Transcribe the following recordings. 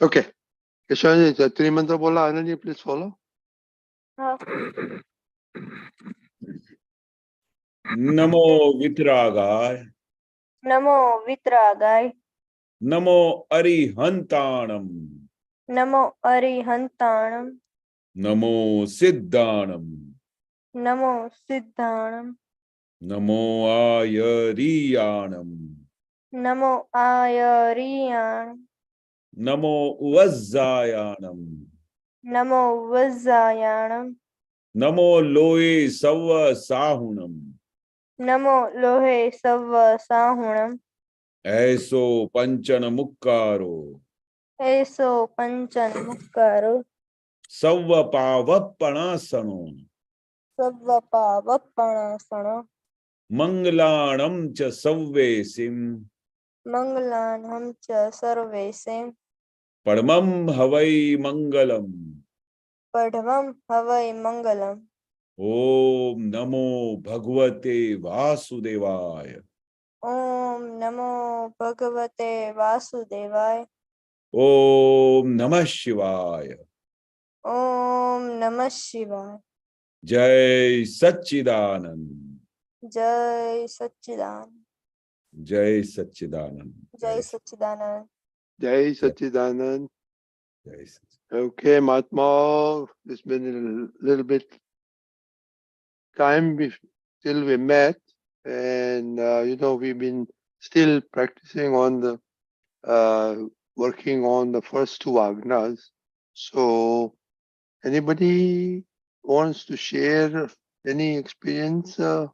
Okay. Keshavanandji, the three mantra bola. Anandji, please follow. Namo Vitragay. Namo Vitragay. Namo Arihantanam. Namo Arihantanam. Namo Siddhanam. Namo Siddhanam. Namo Ayariyanam. Namo Ayariyanam. Namo Vajjayanam. Namo Vajjayanam. Namo Loe Sava Sahunam. Namo Lohe Sava Sahunam. Aiso Panchana Mukkaro. Eso Panchan Mukkaro. Sava Pavapanasano. Sava Pavapanasana. Mangalanam cha Savvesim. Mangalanam cha Sarvesim. Padmam Havai Mangalam. Padmam Havai Mangalam. Om Namo Bhagavate Vasudevaya. Om Namo Bhagavate Vasudevaya. Om Namah Shivaya. Om Namah Shivaya. Jai Satchidanand. Jai Satchidanand. Jai Satchidanand. Jai Satchidanand. Jai Satchidanand. Jai Satchidanand. Okay, Mahatma, it's been a little bit time till we met, and we've been still practicing on the working on the first two Agnas. So, anybody wants to share any experience before?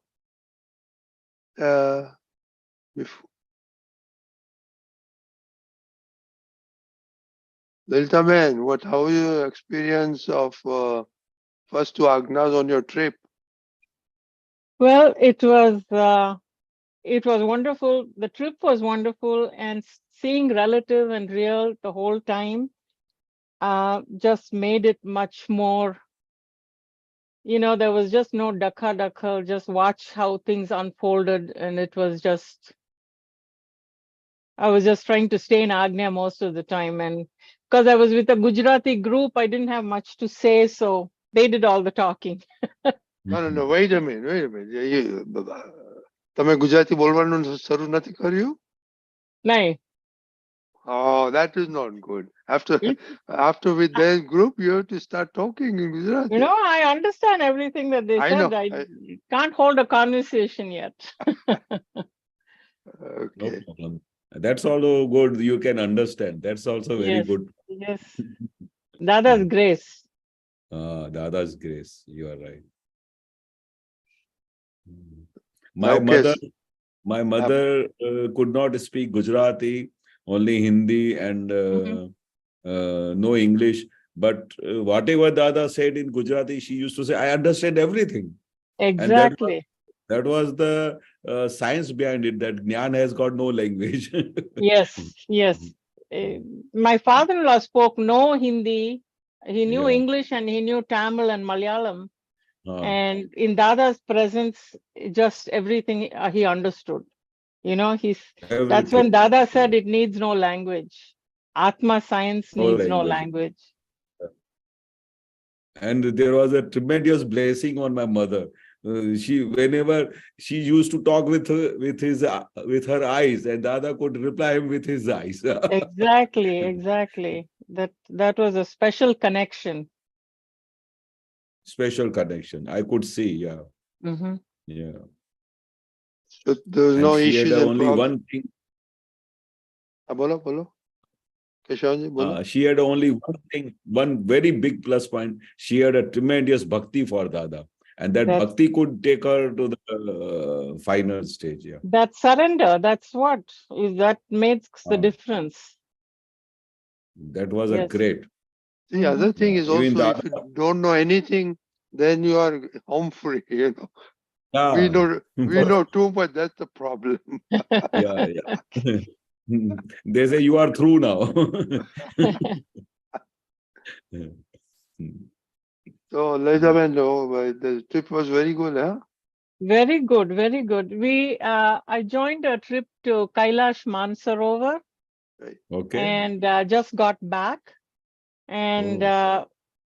Lalita man, how your experience of first two Agnas on your trip? Well, it was wonderful. The trip was wonderful, and seeing relative and real the whole time just made it much more. There was just no dakha, just watch how things unfolded, and it was just, I was just trying to stay in Agnya most of the time, and because I was with a Gujarati group, I didn't have much to say, so they did all the talking. No, wait a minute. તમે ગુજરાતી બોલવાનું શરૂ નથી કર્યું? No. Oh, that is not good. After with their group, you have to start talking in Gujarati. I understand everything that they said. I can't hold a conversation yet. Okay. No problem. That's also good. You can understand. That's also very good. Yes. Dada's grace. Dada's grace. You are right. My mother could not speak Gujarati, only Hindi and no English. But whatever Dada said in Gujarati, she used to say, I understand everything. Exactly. And that was the science behind it, that Jnana has got no language. Yes. My father-in-law spoke no Hindi. He knew English and he knew Tamil and Malayalam. And in Dada's presence, just everything he understood. That's when Dada said it needs no language. Atma science needs no language. And there was a tremendous blessing on my mother. Whenever she used to talk with her eyes, and Dada could reply him with his eyes. Exactly. That was a special connection. Special connection. I could see, yeah. Yeah. So there was no issues and only one thing. Bolo. She had only one thing, one very big plus point. She had a tremendous bhakti for Dada. And that bhakti could take her to the final stage. Yeah. That surrender, that's what that makes the difference. That was a great. The other thing is also, if you don't know anything, then you are home free, We know too much, that's the problem. Yeah. They say you are through now. So, the trip was very good, huh? Very good. I joined a trip to Kailash Mansarovar. Okay. And just got back. And, Oh.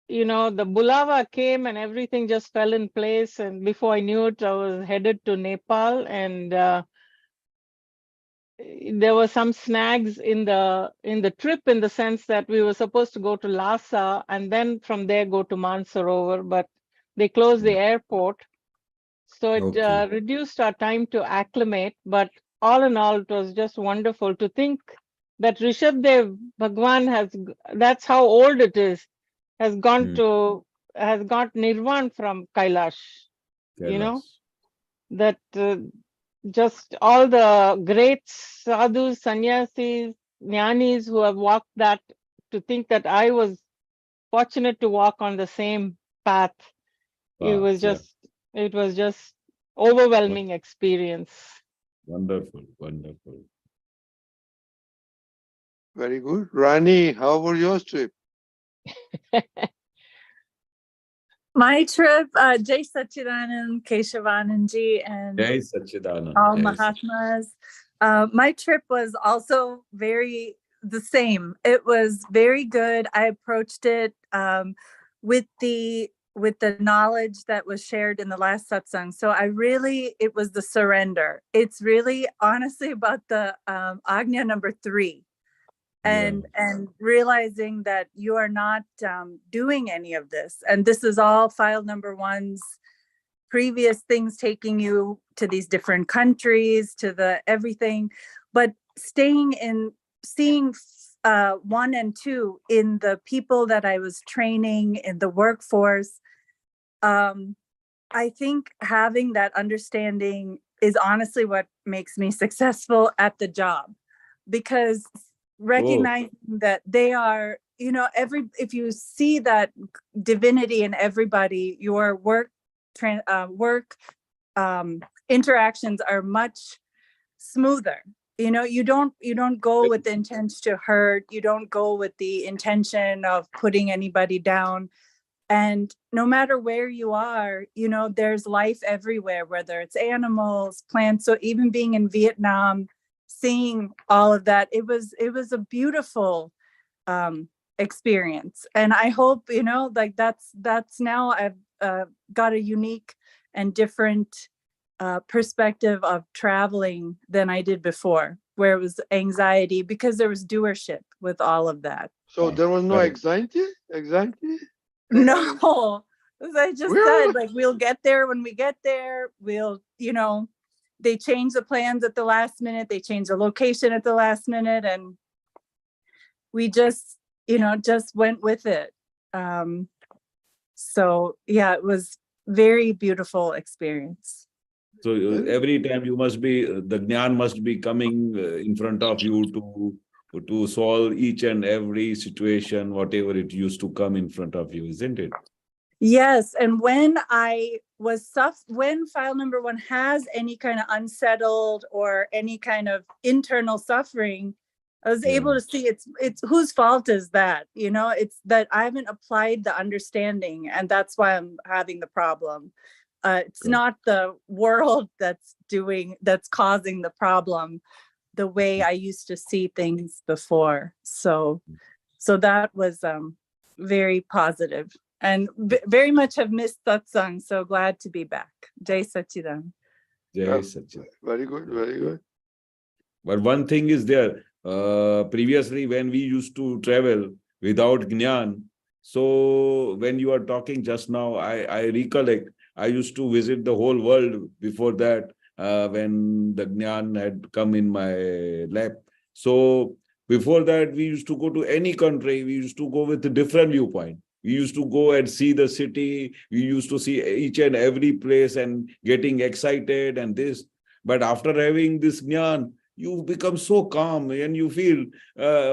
you know, the Bulava came and everything just fell in place. And before I knew it, I was headed to Nepal, and there were some snags in the trip, in the sense that we were supposed to go to Lhasa and then from there go to Mansarovar, but they closed the airport. So it Okay. reduced our time to acclimate. But all in all, it was just wonderful to think that Rishabdev Bhagwan that's how old it is, has got Nirvan from Kailash. You know, that just all the great sadhus, sannyasis, jnanis who have walked that, to think that I was fortunate to walk on the same path. It was just overwhelming experience. Wonderful, wonderful. Very good. Rani, how was your trip? My trip, Jai Satchidanand, Keshavanandji, and Jai Satchidanand. all Jai Mahatmas. My trip was also the same. It was very good. I approached it with the knowledge that was shared in the last satsang. So it was the surrender. It's really honestly about the Agnya number 3. And realizing that you are not doing any of this. And this is all file number 1's previous things taking you to these different countries, to the everything, but staying in, seeing 1 and 2 in the people that I was training in the workforce. I think having that understanding is honestly what makes me successful at the job, because recognizing that they are, you know, if you see that divinity in everybody, your work interactions are much smoother. You know, you don't go with the intention to hurt. You don't go with the intention of putting anybody down. And no matter where you are, you know, there's life everywhere, whether it's animals, plants. So even being in Vietnam, seeing all of that, it was a beautiful experience. And I hope, you know, like that's now I've got a unique and different perspective of traveling than I did before, where it was anxiety, because there was doership with all of that. So there was no anxiety? No, as I just said, like, we'll get there when we get there. We'll, you know, they change the plans at the last minute. They change the location at the last minute. And we just, you know, just went with it. So yeah, it was very beautiful experience. So every time you must be, the Jnana must be coming in front of you to solve each and every situation, whatever it used to come in front of you, isn't it? Yes. And when when file number 1 has any kind of unsettled or any kind of internal suffering, I was able to see it's whose fault is that? You know, it's that I haven't applied the understanding, and that's why I'm having the problem. It's not the world that's causing the problem, the way I used to see things before. So that was very positive, and very much have missed Satsang. So glad to be back. Jai Satchidanand. Jai Satchidanand. Very good, very good. But one thing is there, previously when we used to travel without Jnana, so when you are talking just now, I recollect, I used to visit the whole world before that, when the Jnana had come in my lap. So before that, we used to go to any country, we used to go with a different viewpoint. We used to go and see the city, we used to see each and every place and getting excited and this. But after having this Jnana, you become so calm and you feel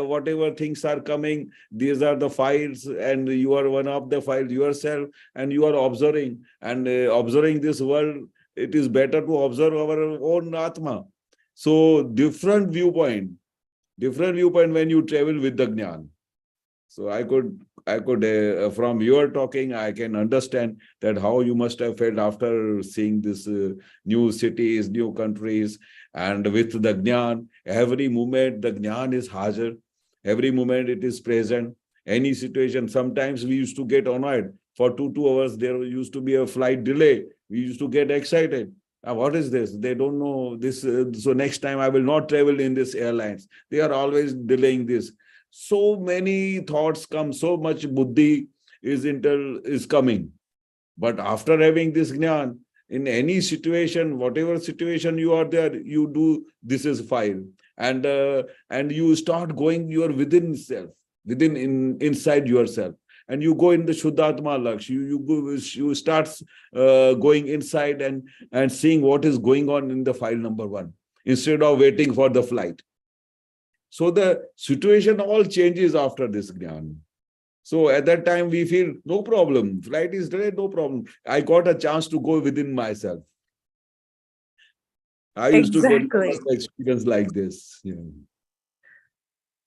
whatever things are coming, these are the files and you are one of the files yourself, and you are observing and observing this world. It is better to observe our own Atma. So different viewpoint when you travel with the Jnana. So I could from your talking, I can understand that how you must have felt after seeing this new cities, new countries, and with the Jnana, every moment the Jnana is Hajar, every moment it is present. Any situation, sometimes we used to get annoyed. For 2 hours, there used to be a flight delay. We used to get excited. What is this? They don't know this. So next time I will not travel in this airlines. They are always delaying this. So many thoughts come, so much buddhi is coming. But after having this jnana, in any situation, whatever situation you are there, you do, this is fine. And you start going your within self, inside yourself. And you go in the Shuddhatma Laksh, you start going inside and seeing what is going on in the file number 1, instead of waiting for the flight. So the situation all changes after this Jnana. So at that time we feel, no problem, flight is delayed, no problem. I got a chance to go within myself. I used to get experience like this. Yeah.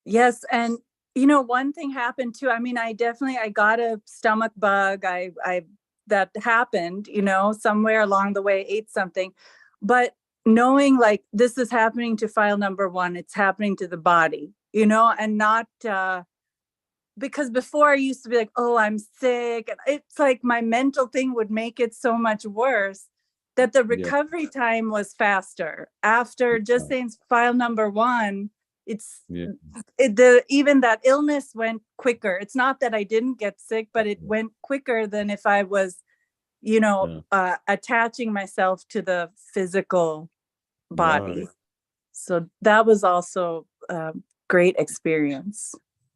Yes, and one thing happened too. I mean, I got a stomach bug. That happened, somewhere along the way, ate something. But knowing like this is happening to file number 1, it's happening to the body, and not because before I used to be like, oh, I'm sick. And it's like my mental thing would make it so much worse that the recovery time was faster. After just saying file number 1, even that illness went quicker. It's not that I didn't get sick, but it went quicker than if I was, attaching myself to the physical body. So that was also a great experience.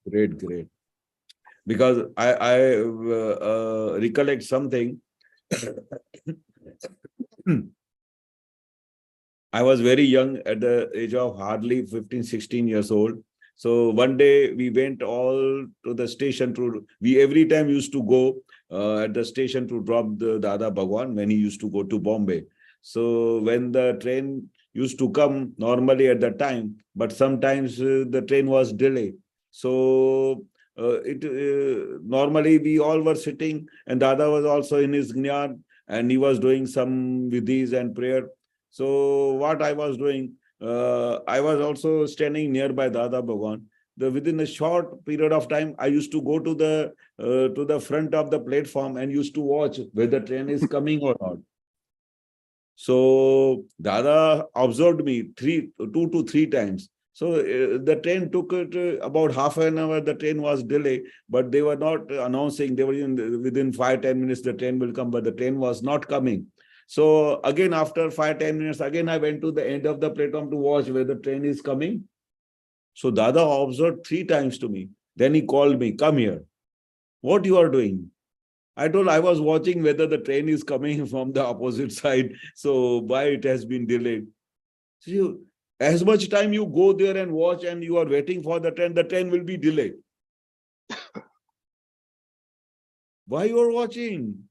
Great. Because I recollect something. I was very young at the age of hardly 15, 16 years old. So one day we went all to the station we every time used to go at the station to drop the Dada Bhagwan when he used to go to Bombay. So when the train used to come normally at that time, but sometimes the train was delayed. So normally we all were sitting and Dada was also in his Jnana and he was doing some vidhis and prayer. So what I was doing, I was also standing nearby Dada Bhagwan. Within a short period of time, I used to go to the front of the platform and used to watch whether the train is coming or not. So Dada observed me 2 to 3 times. So the train took about half an hour. The train was delayed, but they were not announcing. They were within 5-10 minutes the train will come, but the train was not coming. So again, after 5-10 minutes, again I went to the end of the platform to watch whether the train is coming. So Dada observed 3 times to me. Then he called me, come here. What you are doing? I told I was watching whether the train is coming from the opposite side. So why it has been delayed? So as much time you go there and watch and you are waiting for the train will be delayed. Why you are watching?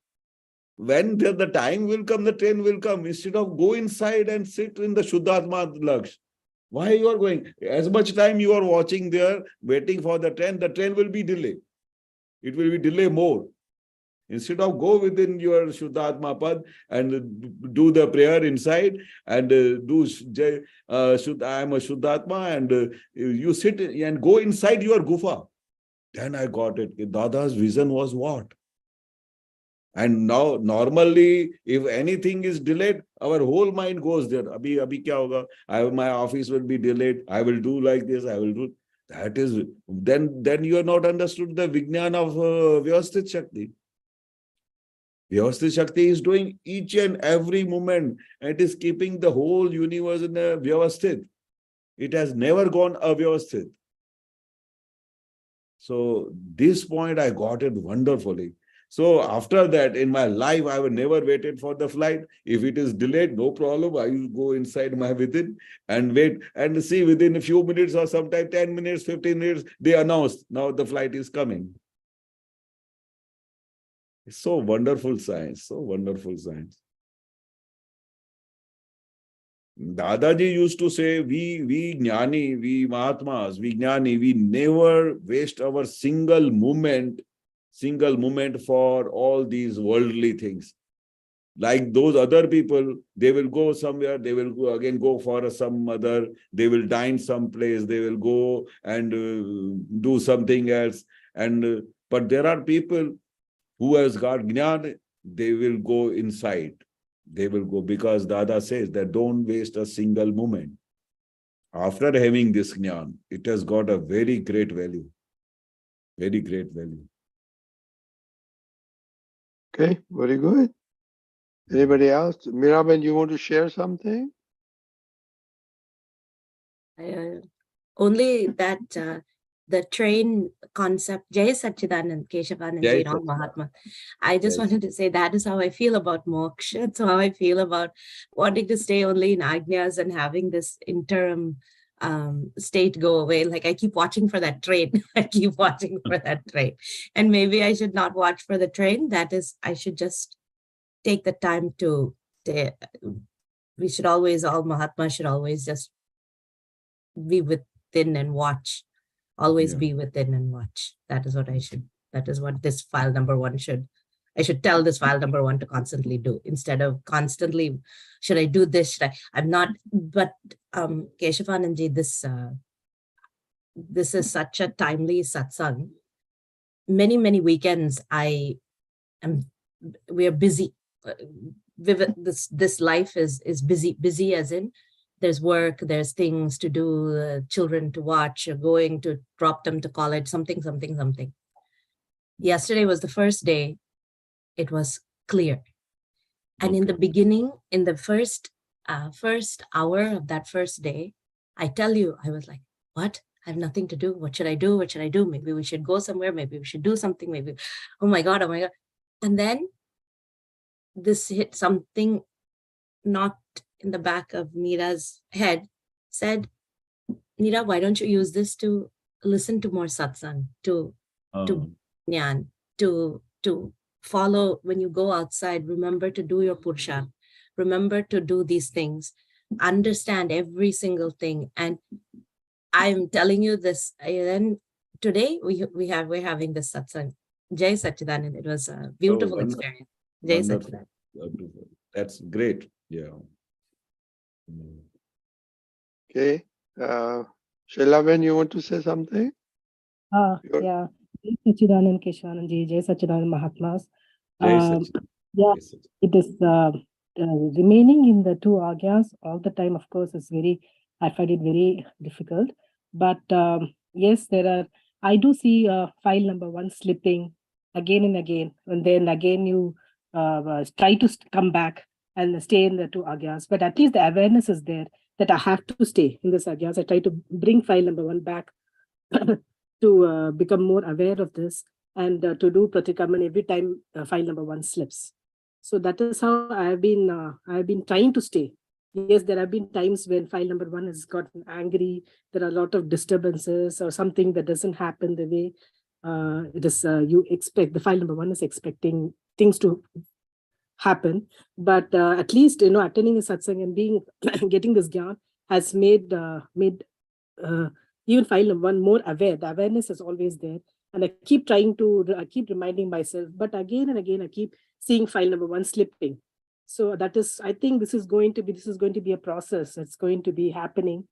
When the time will come, the train will come. Instead of go inside and sit in the Shuddhatma Laksh. Why you are going? As much time you are watching there, waiting for the train will be delayed. It will be delay more. Instead of go within your Shuddhatma Pad and do the prayer inside and do I am a Shuddhatma and you sit and go inside your gufa. Then I got it. Dada's vision was what? And now, normally, if anything is delayed, our whole mind goes there. Abhi kya hoga? My office will be delayed. I will do like this. I will do. That is, then you are not understood the Vijnana of Vyavasthit Shakti. Vyavasthit Shakti is doing each and every moment. It is keeping the whole universe in a Vyavasthit. It has never gone avyavasthit. So this point I got it wonderfully. So after that, in my life, I have never waited for the flight. If it is delayed, no problem. I will go inside my within and wait and see within a few minutes or sometime 10 minutes, 15 minutes, they announce now the flight is coming. It's so wonderful science, so wonderful science. Dadaji used to say, we Jnani, we Mahatmas, we Jnani, we never waste our single moment single moment for all these worldly things. Like those other people, they will go somewhere, they will go for some other, they will dine someplace, they will go and do something else. And but there are people who has got jnana, they will go inside. They will go, because Dada says that don't waste a single moment. After having this jnana, it has got a very great value. Very great value. Okay, very good. Anybody else? Miraben, you want to share something? Only that the train concept, JSS Apt Keshavanandji and all Mahatma. I just wanted to say that is how I feel about moksha. That's how I feel about wanting to stay only in Agnas and having this interim state go away. Like I keep watching for that train. I keep watching for that train. And maybe I should not watch for the train. That is, I should just take the time to we should always, all Mahatma should always just be within and watch. Always be within and watch. That is what I should, that is what this file number 1 should, I should tell this file number 1 to constantly do, instead of constantly, should I do this? Should I? I'm not, but Keshavanandji, this is such a timely satsang. Many weekends we are busy. This life is busy as in there's work, there's things to do, children to watch, going to drop them to college, something. Yesterday was the first day. It was clear. And in the beginning, in the first hour of that first day, I tell you, I was like, what? I have nothing to do. What should I do? What should I do? Maybe we should go somewhere. Maybe we should do something. Maybe, oh my God. And then this hit something not in the back of Meera's head, said, Meera, why don't you use this to listen to more satsang, to jnana, to follow when you go outside, remember to do your pursha, remember to do these things, understand every single thing. And I'm telling you this, and today we're having this satsang. Jai Satchidanand. It was a beautiful experience. Jai Satchidanand. That's great. Yeah. Okay. Shailaben, you want to say something? Yeah. Jai Satchidanand Keshavanandji, Jai Satchidanand Mahatmas. Yeah, it is remaining in the 2 Agnas all the time, of course, is I find it very difficult. But yes, I do see file number 1 slipping again and again. And then again, you try to come back and stay in the 2 Agnas. But at least the awareness is there that I have to stay in this Agnas. I try to bring file number 1 back to become more aware of this and to do Pratikraman every time file number 1 slips. So that is how I've been trying to stay. Yes, there have been times when file number 1 has gotten angry. There are a lot of disturbances or something that doesn't happen the way it is you expect. The file number 1 is expecting things to happen, but at least attending a satsang and getting this gyan has made even file number 1 more aware. The awareness is always there, and I keep reminding myself, but again and again I keep seeing file number 1 slipping. So that is, I think this is going to be a process. It's going to be happening,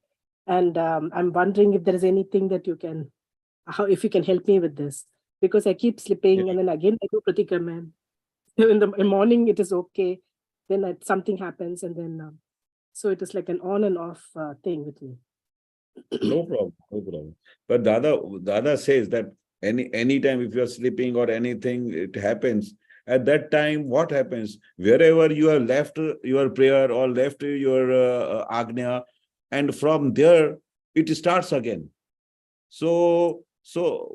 and I'm wondering if there is anything that if you can help me with this, because I keep slipping, and then again I do Pratikraman. In the morning it is okay, then something happens, and then so it is like an on and off thing with me. No problem. But Dada says that any time if you are sleeping or anything, it happens. At that time, what happens? Wherever you have left your prayer or left your Agnya, and from there it starts again. So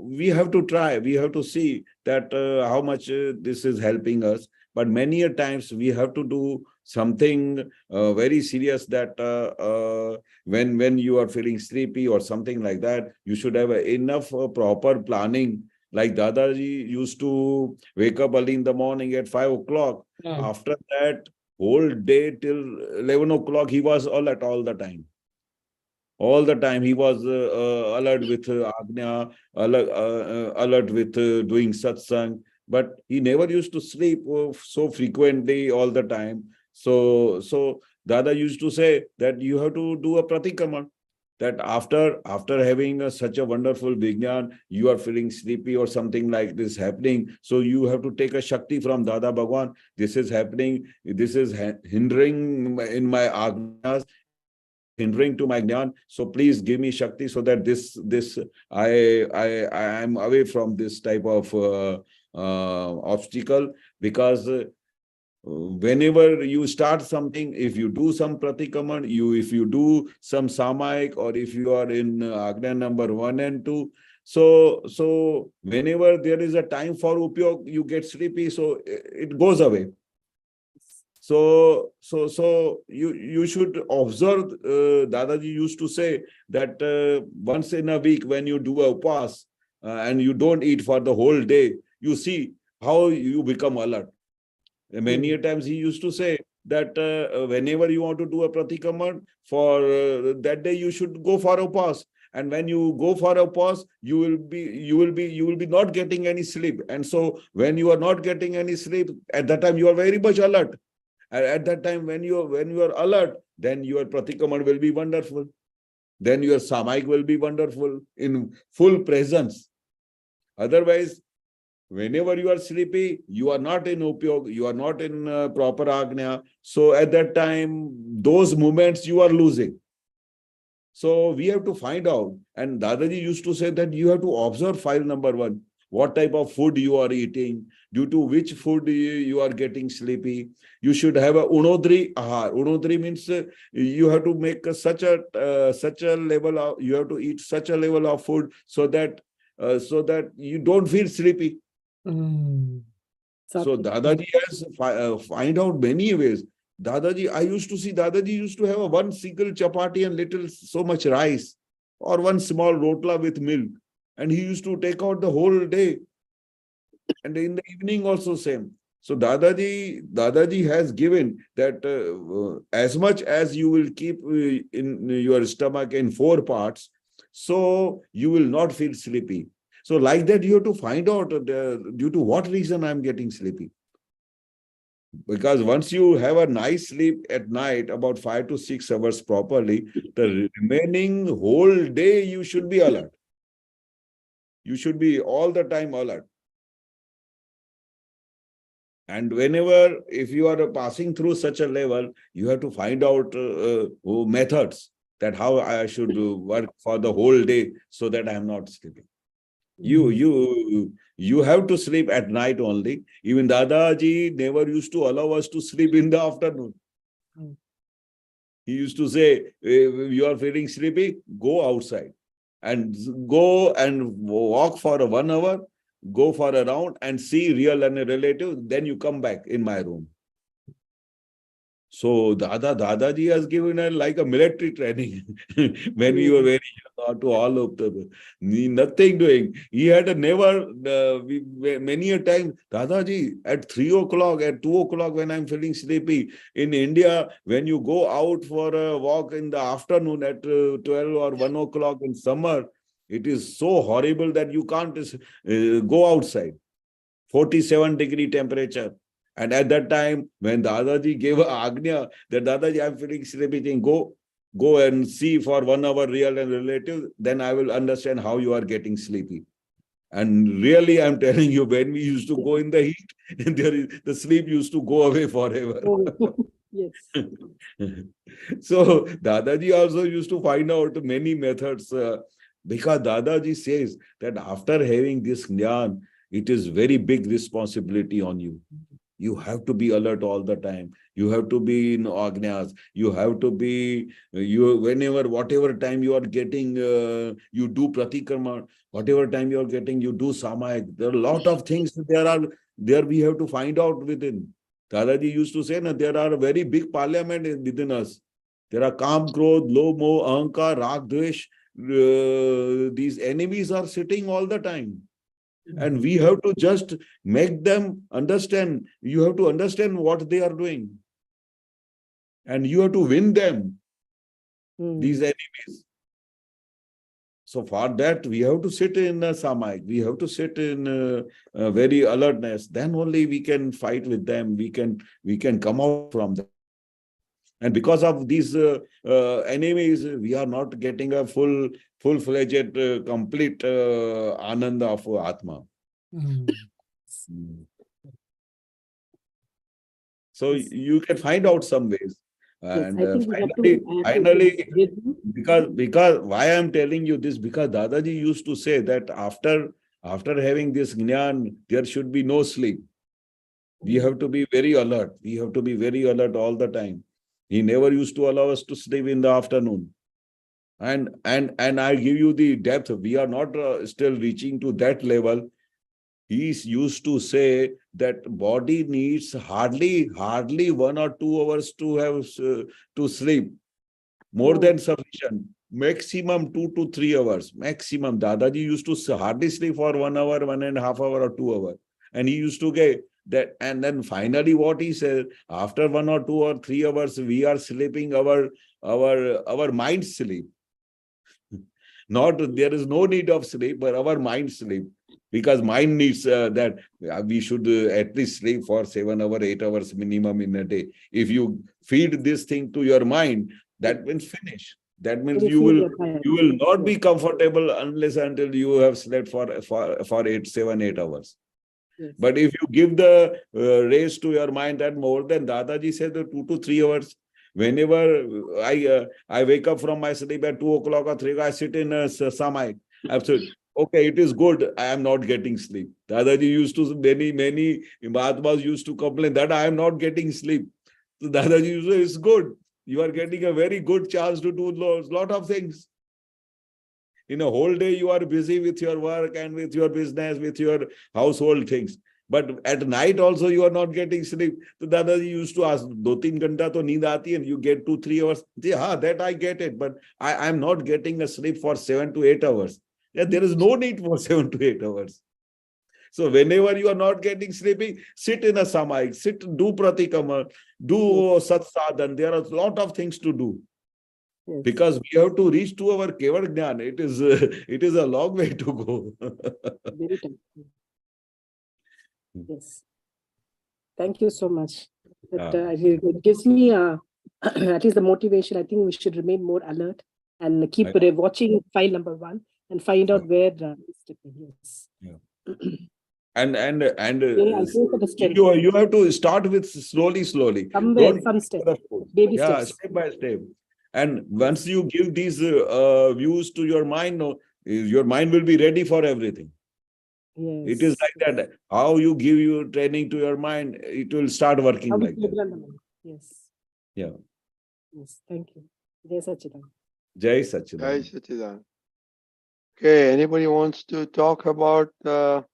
we have to try. We have to see that how much this is helping us. But many a times we have to do something very serious, that when you are feeling sleepy or something like that, you should have enough proper planning. Like Dadaji used to wake up early in the morning at 5 o'clock. After that, whole day till 11 o'clock, he was all the time. All the time he was alert with Agnya, alert with doing satsang, but he never used to sleep so frequently all the time. So Dada used to say that you have to do a Pratikraman. That after having such a wonderful Vijnan, you are feeling sleepy or something like this happening. So you have to take a Shakti from Dada Bhagwan. This is happening. This is hindering in my Agnas. It is hindering to my Jnana. So please give me Shakti so that I am away from this type of obstacle. Because whenever you start something, if you do some Pratikraman, if you do some Samaik, or if you are in Agna number 1 and 2, so whenever there is a time for Upyog, you get sleepy, so it goes away. So you should observe, Dadaji used to say that once in a week when you do a upas and you don't eat for the whole day, you see how you become alert. Many a times he used to say that whenever you want to do a Pratikraman, for that day you should go for a upas. And when you go for a pause, you will be not getting any sleep. And so when you are not getting any sleep, at that time you are very much alert. And at that time, when you are alert, then your Pratikraman will be wonderful. Then your Samaik will be wonderful in full presence. Otherwise, whenever you are sleepy, you are not in Upyog, you are not in proper Agnya. So at that time, those moments you are losing. So we have to find out. And Dadaji used to say that you have to observe file number 1. What type of food you are eating, due to which food you are getting sleepy. You should have a unodri ahar. Unodri means you have to make such a level of, you have to eat such a level of food so that you don't feel sleepy. So Dadaji has find out many ways. I used to see Dadaji used to have a one single chapati and little so much rice, or one small rotla with milk. And he used to take out the whole day. And in the evening also same. So Dadaji has given that as much as you will keep in your stomach in 4 parts, so you will not feel sleepy. So like that you have to find out due to what reason I am getting sleepy. Because once you have a nice sleep at night, about 5 to 6 hours properly, the remaining whole day you should be alert. You should be all the time alert. And whenever, if you are passing through such a level, you have to find out methods that how I should work for the whole day so that I am not sleeping. You have to sleep at night only. Even Dadaji never used to allow us to sleep in the afternoon. He used to say, if you are feeling sleepy, go outside. And go and walk for 1 hour, go for a round and see real and a relative, then you come back in my room. So Dadaji has given her like a military training when we were very young, to all of them. Nothing doing. He had many a time, Dadaji, at 3 o'clock, at 2 o'clock when I'm feeling sleepy. In India, when you go out for a walk in the afternoon at 12 or 1 o'clock in summer, it is so horrible that you can't go outside. 47-degree temperature. And at that time, when Dadaji gave Agnya, that Dadaji, I'm feeling sleepy, go and see for 1 hour real and relative, then I will understand how you are getting sleepy. And really, I'm telling you, when we used to go in the heat, the sleep used to go away forever. Yes. So Dadaji also used to find out many methods because Dadaji says that after having this Jnana, it is very big responsibility on you. You have to be alert all the time. You have to be in Agnas. You have to be, whatever time you are getting, you do Pratikraman. Whatever time you are getting, you do Samaik. There are a lot of things there we have to find out within. Dadaji used to say, there are a very big parliament within us. There are Kam, Krodh, Lobh, Moh, Ahankar, Rag, Dvesh. These enemies are sitting all the time. And we have to just make them understand. You have to understand what they are doing. And you have to win them, these enemies. So for that, we have to sit in samayik. We have to sit in very alertness. Then only we can fight with them. We can come out from them. And because of these enemies, we are not getting a full-fledged, complete ananda of Atma. So you can find out some ways. And finally, because why I'm telling you this, because Dadaji used to say that after having this jnana, there should be no sleep. We have to be very alert. We have to be very alert all the time. He never used to allow us to sleep in the afternoon. And I give you the depth. We are not still reaching to that level. He used to say that body needs hardly 1 or 2 hours to have to sleep. More than sufficient. Maximum 2 to 3 hours. Maximum. Dadaji used to hardly sleep for 1 hour, 1.5 hours or 2 hours. And he used to get that. And then finally what he said, after 1 or 2 or 3 hours, we are sleeping our mind sleep. Not, there is no need of sleep, but our mind sleep. Because mind needs that we should at least sleep for 7 hours, 8 hours minimum in a day. If you feed this thing to your mind, that means finish. That means you will not be comfortable unless until you have slept for 7, 8 hours. Yes. But if you give the race to your mind, that more than Dadaji said, 2 to 3 hours. Whenever I wake up from my sleep at 2 o'clock or 3 o'clock, I sit in a samayik. Absolutely. Okay, it is good. I am not getting sleep. Dadaji used to, many Mahatmas used to complain that I am not getting sleep. So Dadaji used to say, it's good. You are getting a very good chance to do a lot of things. In a whole day, you are busy with your work and with your business, with your household things. But at night also, you are not getting sleep. So Dadaji used to ask, 2-3 ghanta to neend aati and you get 2-3 hours. Yeah, that I get it. But I am not getting a sleep for 7 to 8 hours. Yeah, there is no need for 7 to 8 hours. So whenever you are not getting sleepy, sit in a samayik, sit, do Pratikraman, do Satsang. There are a lot of things to do. Yes. Because we have to reach to our Keval Jnana. It is a long way to go. Very tough. Yes. Thank you so much. It gives me at least the motivation. I think we should remain more alert and keep watching file number 1 and find out where it's stepping. Yes. Yeah. And you have to start with slowly. Some step. Baby steps. Step by step. And once you give these views to your mind will be ready for everything. Yes. It is like that. How you give your training to your mind, it will start working like that. Yes. Yeah. Yes. Thank you. Jai Sachidanand. Jai Sachidanand. Jai Sachidanand. Okay. Anybody wants to talk about their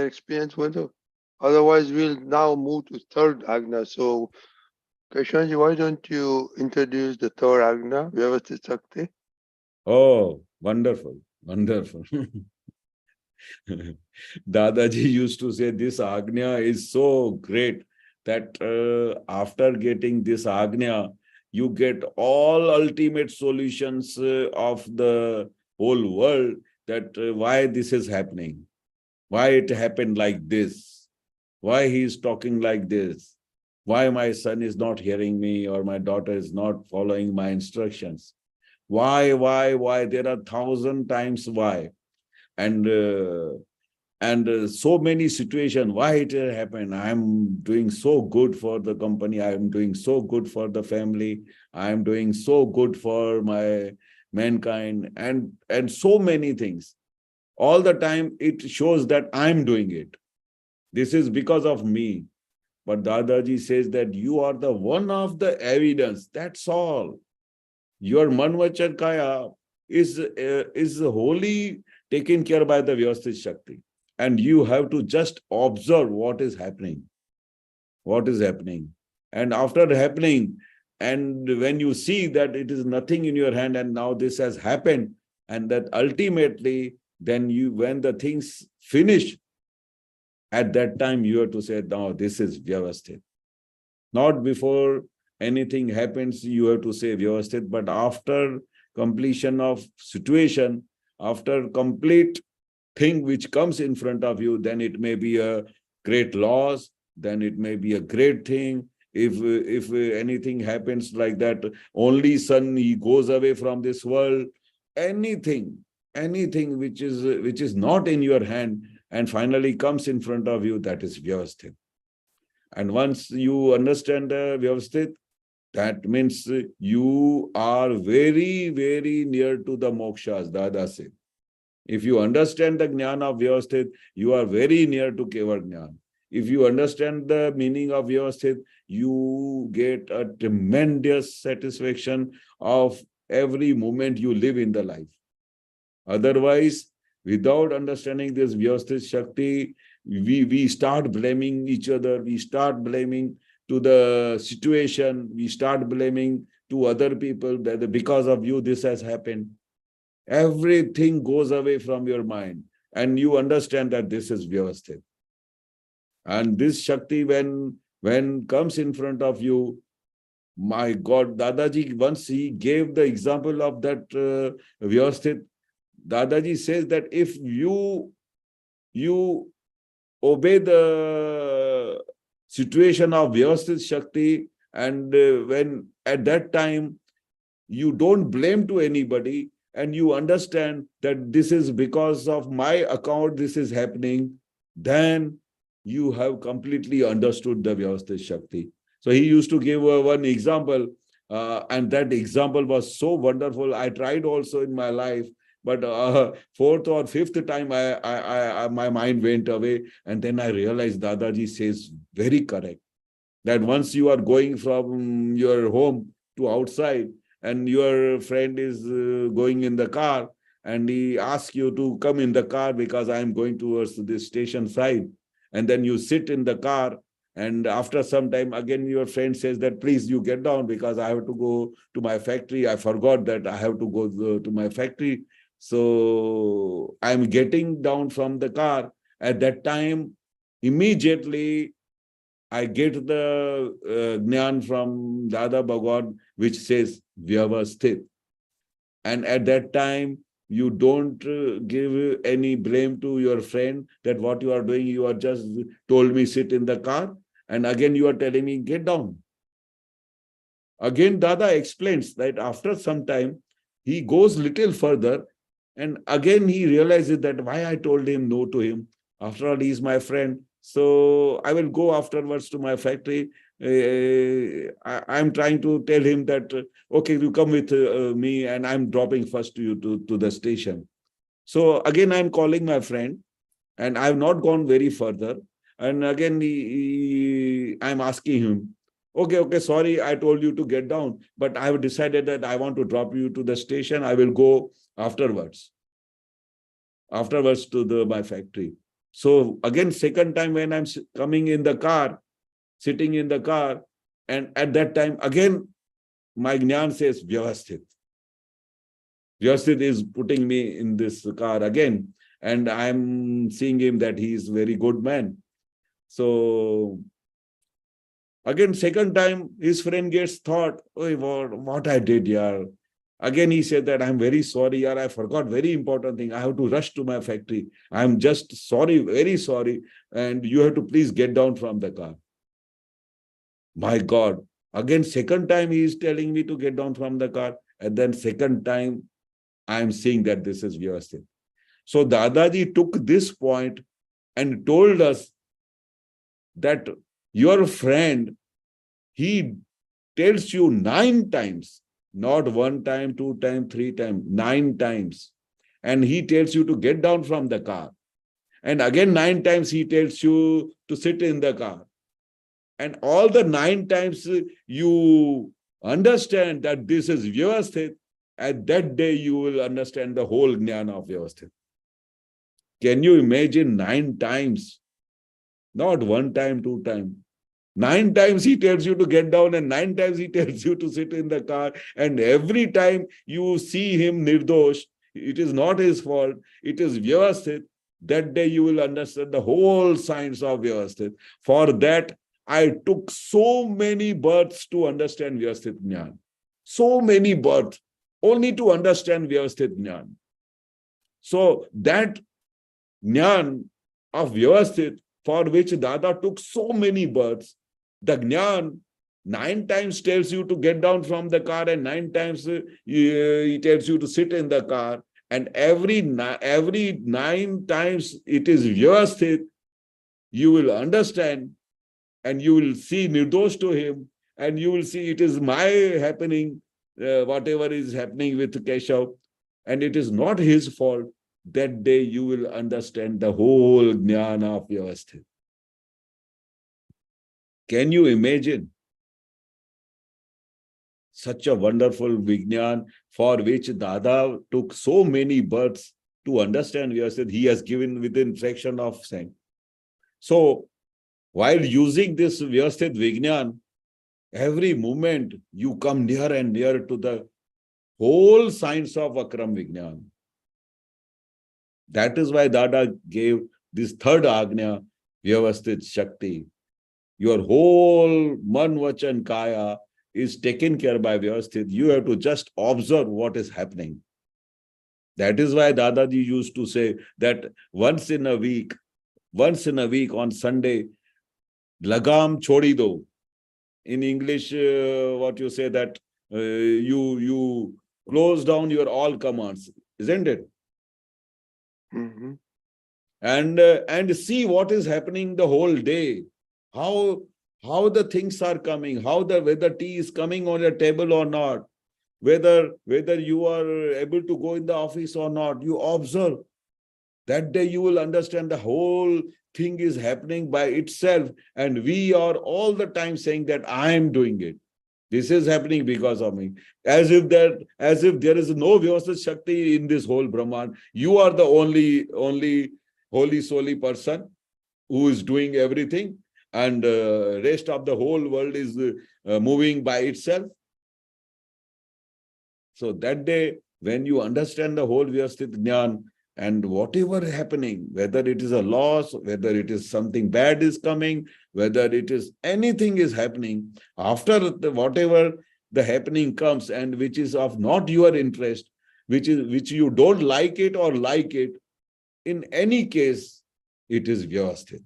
experience with it? Otherwise, we'll now move to third Agnas. So, Keshavanandji, why don't you introduce the third Agna, Vyavasthit Shakti? Oh, wonderful. Dadaji used to say this Agnya is so great that after getting this Agnya, you get all ultimate solutions of the whole world, that why this is happening, why it happened like this, why he is talking like this, why my son is not hearing me or my daughter is not following my instructions. Why? There are 1,000 times why. And so many situations, why it happened. I'm doing so good for the company. I'm doing so good for the family. I'm doing so good for my mankind and so many things. All the time it shows that I'm doing it. This is because of me. But Dadaji says that you are the one of the evidence. That's all. Your Manvachan Kaya is wholly taken care by the Vyavasthit Shakti. And you have to just observe what is happening. And after happening, and when you see that it is nothing in your hand and now this has happened, and that ultimately, then when the things finish, at that time you have to say, no, this is Vyavasthit. Not before anything happens, you have to say Vyavasthit. But after completion of situation, after complete thing which comes in front of you, then it may be a great loss, then it may be a great thing. If anything happens like that, only son, he goes away from this world, anything which is not in your hand and finally comes in front of you, that is Vyavasthit. And once you understand the Vyavasthit, that means you are very, very near to the mokshas, Dada said. If you understand the Jnana of Vyavasthit, you are very near to Keval Jnana. If you understand the meaning of Vyavasthit, you get a tremendous satisfaction of every moment you live in the life. Otherwise, without understanding this Vyavasthit Shakti, we start blaming each other, we start blaming to the situation, we start blaming to other people that because of you this has happened. Everything goes away from your mind and you understand that this is Vyavasthit. And this Shakti, when comes in front of you, my God, Dadaji, once he gave the example of that Vyavasthit, Dadaji says that if you obey the situation of Vyavasthit Shakti, and when at that time you don't blame to anybody, and you understand that this is because of my account this is happening, then you have completely understood the Vyavasthit Shakti. So he used to give one example, and that example was so wonderful. I tried also in my life, but fourth or fifth time, my mind went away, and then I realized Dadaji says very correct, that once you are going from your home to outside, and your friend is going in the car, and he asks you to come in the car because I am going towards this station side. And then you sit in the car, and after some time, again, your friend says that, please, you get down because I have to go to my factory. I forgot that I have to go to my factory. So I'm getting down from the car. At that time, immediately, I get the Jnana from Dada Bhagwan, which says Vyavasthit. And at that time, you don't give any blame to your friend that what you are doing, you are just told me sit in the car, and again you are telling me get down. Again, Dada explains that after some time, he goes little further, and again he realizes that why I told him no to him. After all, he is my friend. So I will go afterwards to my factory. I'm trying to tell him that, okay, you come with me and I'm dropping first to you to the station. So again, I'm calling my friend and I've not gone very further. And again, I'm asking him, okay, sorry, I told you to get down, but I have decided that I want to drop you to the station. I will go afterwards to my factory. So again, second time when I'm coming in the car, sitting in the car, and at that time, again, my Jnana says, Vyavasthit. Vyavasthit is putting me in this car again, and I'm seeing him that he is a very good man. So again, second time, his friend gets thought, oh, what I did, yaar. Again, he said that I'm very sorry, yaar, I forgot very important thing. I have to rush to my factory. I'm just sorry, very sorry. And you have to please get down from the car. My God. Again, second time he is telling me to get down from the car. And then second time, I'm seeing that this is Vyavasthit. So Dadaji took this point and told us that your friend, he tells you 9 times, not 1 time, 2 times, 3 times, 9 times. And he tells you to get down from the car. And again, 9 times he tells you to sit in the car. And all the 9 times you understand that this is Vyavasthit, at that day you will understand the whole Jnana of Vyavasthit. Can you imagine 9 times? Not 1 time, 2 times. 9 times he tells you to get down, and 9 times he tells you to sit in the car. And every time you see him nirdosh, it is not his fault, it is Vyavasthit. That day you will understand the whole science of Vyavasthit. For that, I took so many births to understand Vyavasthit Jnana. So many births only to understand Vyavasthit Jnana. So that Jnana of Vyavasthit, for which Dada took so many births, the Jnana 9 times tells you to get down from the car, and 9 times he tells you to sit in the car, and every 9 times it is Vyavasthit, you will understand, and you will see nirdosh to him, and you will see it is my happening, whatever is happening with Keshav, and it is not his fault. That day you will understand the whole jnana of Vyavasthit. Can you imagine such a wonderful Vijnan for which Dada took so many births to understand Vyavasthit? He has given within fraction of second. So while using this Vyavasthit Vijnan, every moment you come near and near to the whole science of Akram Vijnan. That is why Dada gave this third Agnya, Vyavasthit Shakti. Your whole man, vachan, kaya is taken care by Vyavasthit. You have to just observe what is happening. That is why Dadaji used to say that once in a week on Sunday, Lagam Chodi Dyo. In English, what you say that you close down your all commands, isn't it? Mm-hmm. And see what is happening the whole day, how the things are coming, whether tea is coming on your table or not, whether you are able to go in the office or not. You observe. That day you will understand the whole thing is happening by itself, and we are all the time saying that I am doing it. This is happening because of me. As if there is no Vyavasthit Shakti in this whole Brahman. You are the only holy solely person who is doing everything, and rest of the whole world is moving by itself. So that day, when you understand the whole Vyavasthit Jnana, and whatever happening, whether it is a loss, whether it is something bad is coming, whether it is anything is happening, after whatever the happening comes and which is of not your interest, which you don't like it or like it, in any case, it is Vyavasthit.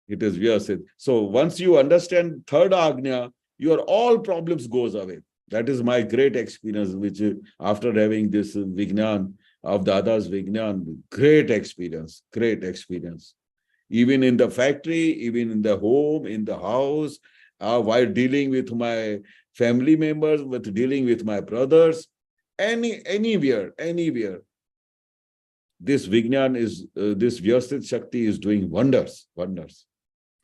It is Vyavasthit. So once you understand third Agnya, your all problems goes away. That is my great experience, which after having this Vijnan of Dada's Vijnan, great experience. Even in the factory, even in the home, in the house, while dealing with my family members, with dealing with my brothers, anywhere. This Vijnan is, this Vyavasthit Shakti is doing wonders.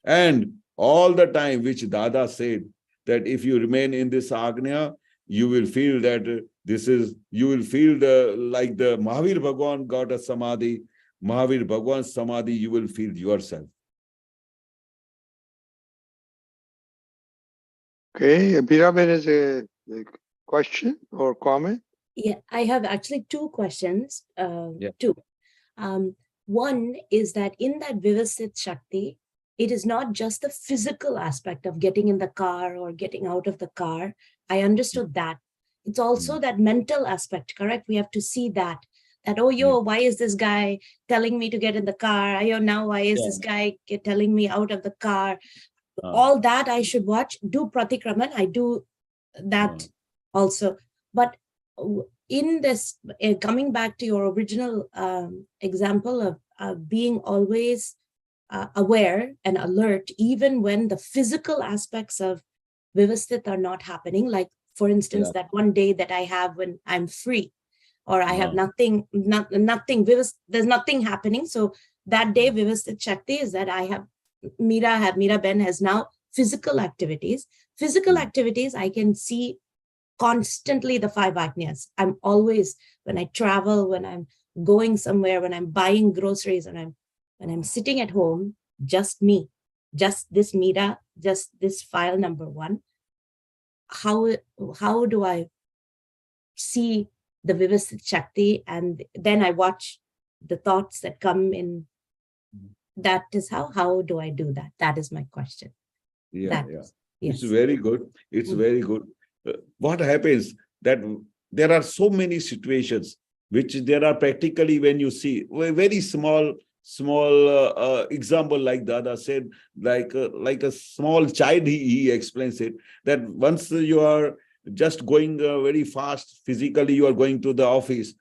And all the time, which Dada said, that if you remain in this Agnya, you will feel that you will feel like the Mahavir Bhagwan got a Samadhi, Mahavir Bhagwan's Samadhi, you will feel yourself. Okay, Biraben has a question or comment? Yeah, I have actually 2 questions. Yeah. 2. One is that in that Vyavasthit Shakti, it is not just the physical aspect of getting in the car or getting out of the car. I understood that. It's also that mental aspect, correct? We have to see that, oh, why is this guy telling me to get in the car? Now why is this guy telling me out of the car? All that I should watch. Do Pratikraman, I do that also. But in this, coming back to your original example of being always aware and alert, even when the physical aspects of Vyavasthit are not happening, like for instance, that one day that I have when I'm free, or I have nothing, there's nothing happening. So that day Vyavasthit Shakti is that I have Mira Ben has now physical activities. Physical activities, I can see constantly the 5 Agnyas. I'm always, when I travel, when I'm going somewhere, when I'm buying groceries, and when I'm sitting at home, just me, just this Mira, just this file number 1. How do I see the Vyavasthit Shakti? And then I watch the thoughts that come in that is how do I do that? That is my question. Yeah, That, yeah. yes. It's very good. It's very good. What happens that there are so many situations which there are practically when you see a very small example, like Dada said, like a small child, he explains it, that once you are just going very fast physically, you are going to the office,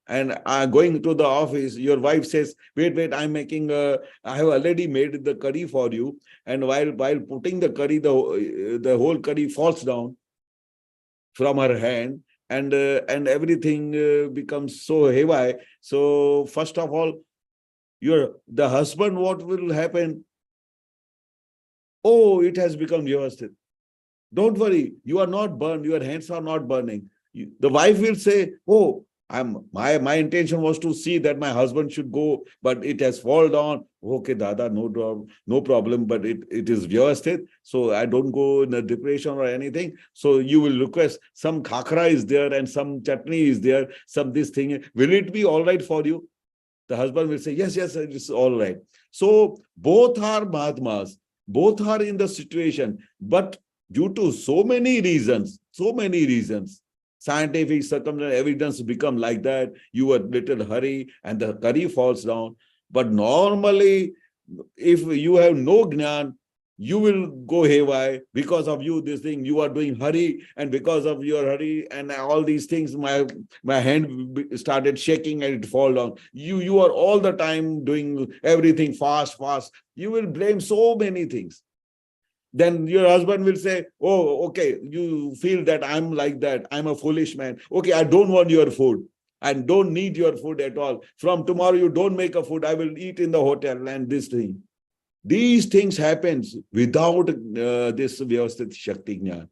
and going to the office, your wife says, wait, I'm making I have already made the curry for you, and while putting the curry, the whole curry falls down from her hand, and everything becomes so heavy. So first of all, the husband, what will happen? Oh, it has become Vyavasthit. Don't worry, you are not burned, your hands are not burning. The wife will say, oh, my intention was to see that my husband should go, but it has fallen down. Okay, Dada, no problem, but it is Vyavasthit, so I don't go in a depression or anything. So you will request some khakra is there and some chutney is there, some this thing. Will it be all right for you? The husband will say, yes, it's all right. So both are Mahatmas, both are in the situation, but due to so many reasons, scientific circumstance, evidence become like that. You are little hurry and the curry falls down. But normally, if you have no Gnan, you will go haywire because of you. This thing you are doing hurry, and because of your hurry and all these things, my hand started shaking and it fall down. You are all the time doing everything fast. You will blame so many things. Then your husband will say, oh, okay, you feel that I'm like that, I'm a foolish man. Okay, I don't want your food. I don't need your food at all. From tomorrow, you don't make a food. I will eat in the hotel and this thing. These things happens without this Vyavasthit Shakti Jnana.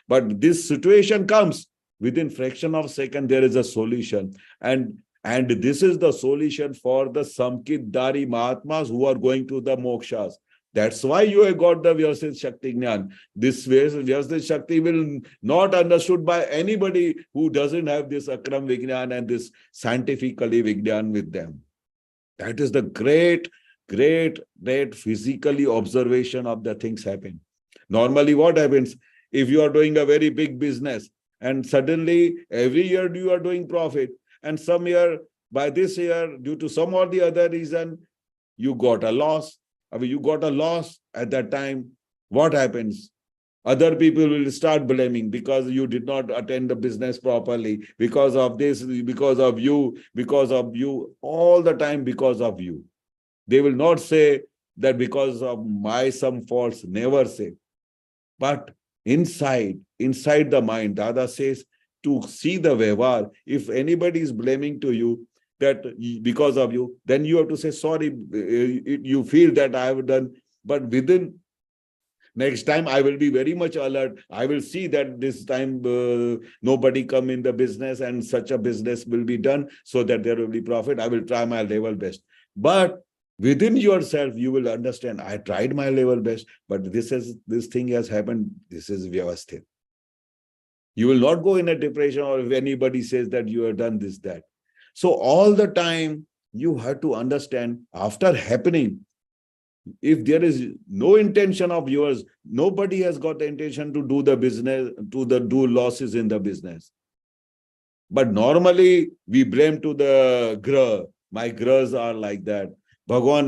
But this situation comes within fraction of a second, there is a solution. And this is the solution for the Samkitdari Mahatmas who are going to the mokshas. That's why you have got the Vyavasthit Shakti Jnana. This Vyavasthit Shakti will not understood by anybody who doesn't have this Akram Vignan and this scientifically Vignan with them. That is the great physically observation of the things happen. Normally, what happens if you are doing a very big business and suddenly every year you are doing profit, and some year, by this year, due to some or the other reason, you got a loss. I mean, you got a loss at that time. What happens? Other people will start blaming because you did not attend the business properly, because of this, because of you, all the time because of you. They will not say that because of my some faults, never say. But inside the mind, Dada says to see the Vyavhar. If anybody is blaming to you that because of you, then you have to say, sorry, you feel that I have done, but within next time I will be very much alert. I will see that this time nobody come in the business and such a business will be done so that there will be profit. I will try my level best. But within yourself, you will understand, I tried my level best, but this thing has happened. This is Vyavasthit. You will not go in a depression, or if anybody says that you have done this, that. So all the time, you have to understand, after happening, if there is no intention of yours, nobody has got the intention to do the business, do losses in the business. But normally, we blame to the grah. My grahs are like that. Bhagwan,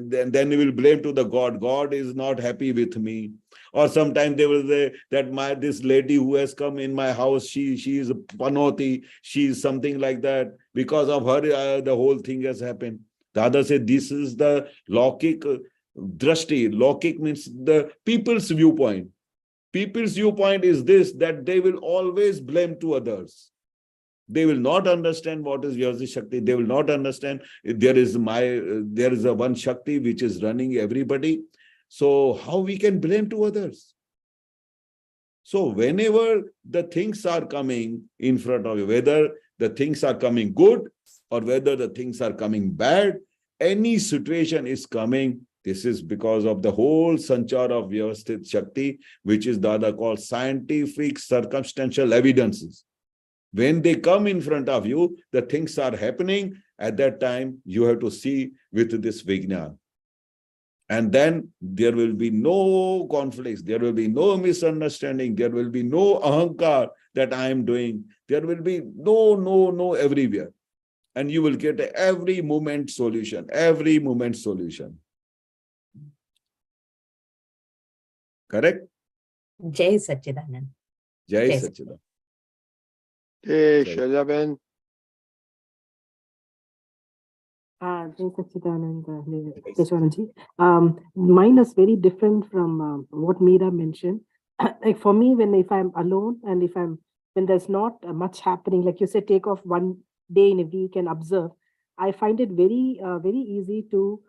then we will blame to the God. God is not happy with me. Or sometimes they will say that this lady who has come in my house, she is a panoti, she is something like that. Because of her, the whole thing has happened. Dada said this is the Laukik drashti. Laukik means the people's viewpoint. People's viewpoint is this, that they will always blame to others. They will not understand what is Vyavasthit Shakti. They will not understand there is a one Shakti which is running everybody. So how we can blame to others? So whenever the things are coming in front of you, whether the things are coming good or whether the things are coming bad, any situation is coming, this is because of the whole sanchar of Vyavasthit Shakti, which is Dada called scientific circumstantial evidences. When they come in front of you, the things are happening. At that time, you have to see with this Vignan. And then there will be no conflicts, there will be no misunderstanding, there will be no ahankar that I am doing. There will be no everywhere. And you will get every moment solution, every moment solution. Correct? Jai Sachidanand. Jai Jai Sachidanand. Hey, Jai. Shailaben. Jai Sachidanand, Keshavanandji. Mine is very different from what Meera mentioned. Like for me, if I'm alone and when there's not much happening, like you said, take off one day in a week and observe. I find it very easy to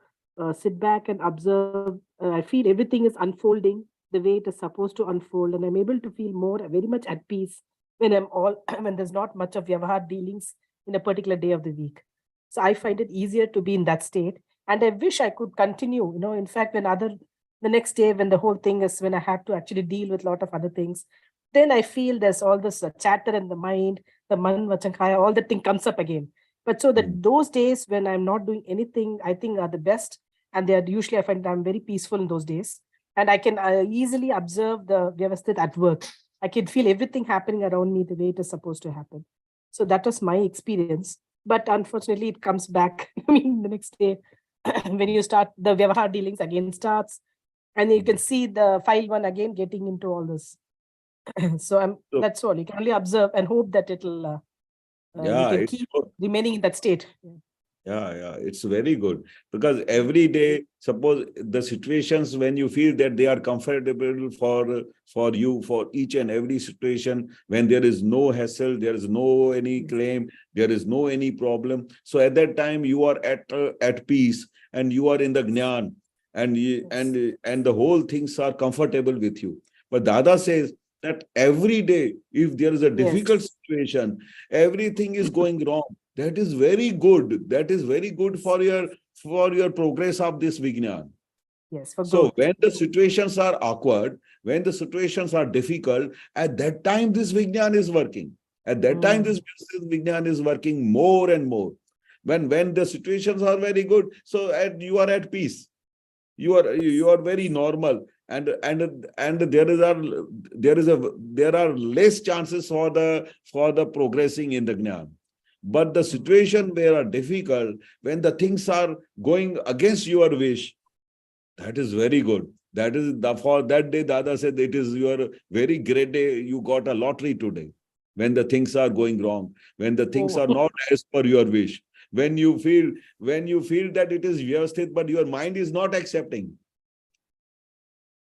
sit back and observe. I feel everything is unfolding the way it is supposed to unfold, and I'm able to feel very much at peace when when there's not much of Vyavahar dealings in a particular day of the week. So I find it easier to be in that state. And I wish I could continue, in fact, the next day when the whole thing is, when I have to actually deal with a lot of other things, then I feel there's all this chatter in the mind, the man vachankaya, all that thing comes up again. But so that those days when I'm not doing anything, I think are the best. And they are usually, I find I'm very peaceful in those days. And I can easily observe the Vyavasthit at work. I can feel everything happening around me the way it is supposed to happen. So that was my experience. But unfortunately, it comes back. I mean, the next day, when you start, the Vyavahar dealings again starts. And you can see the file one again getting into all this. So that's all. You can only observe and hope that it'll, you can keep remaining in that state. Yeah, it's very good. Because every day, suppose the situations when you feel that they are comfortable for you, for each and every situation, when there is no hassle, there is no any claim, there is no any problem. So at that time, you are at peace and you are in the Jnana, and the whole things are comfortable with you. But Dada says that every day, if there is a difficult situation, everything is going wrong. That is very good. That is very good for your progress of this Vijnana. Yes. So when the situations are awkward, when the situations are difficult, at that time this Vijnana is working. At that time this Vijnana is working more and more. When the situations are very good, so you are at peace. You are very normal, and there are less chances for the progressing in the Jnana. But the situation where are difficult, when the things are going against your wish, that is very good. That is for that day, Dada said, it is your very great day. You got a lottery today. When the things are going wrong, when the things are not as per your wish, when you feel that it is Vyavasthit, but your mind is not accepting.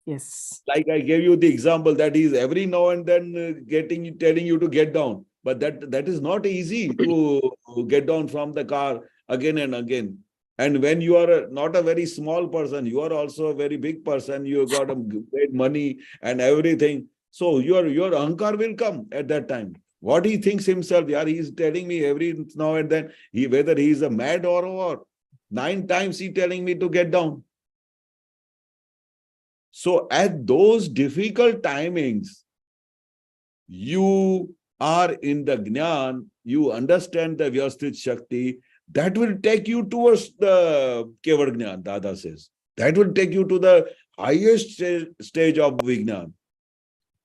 Yes. Like I gave you the example that he is every now and then telling you to get down. But that is not easy to get down from the car again and again. And when you are not a very small person, you are also a very big person. You got a great money and everything. So your ahankar will come at that time. What he thinks himself, he is telling me every now and then, whether he is a mad or what. 9 times he telling me to get down. So at those difficult timings, you are in the Jnana, you understand the Vyavasthit Shakti, that will take you towards the Kevad Jnana, Dada says. That will take you to the highest stage of Vijnana.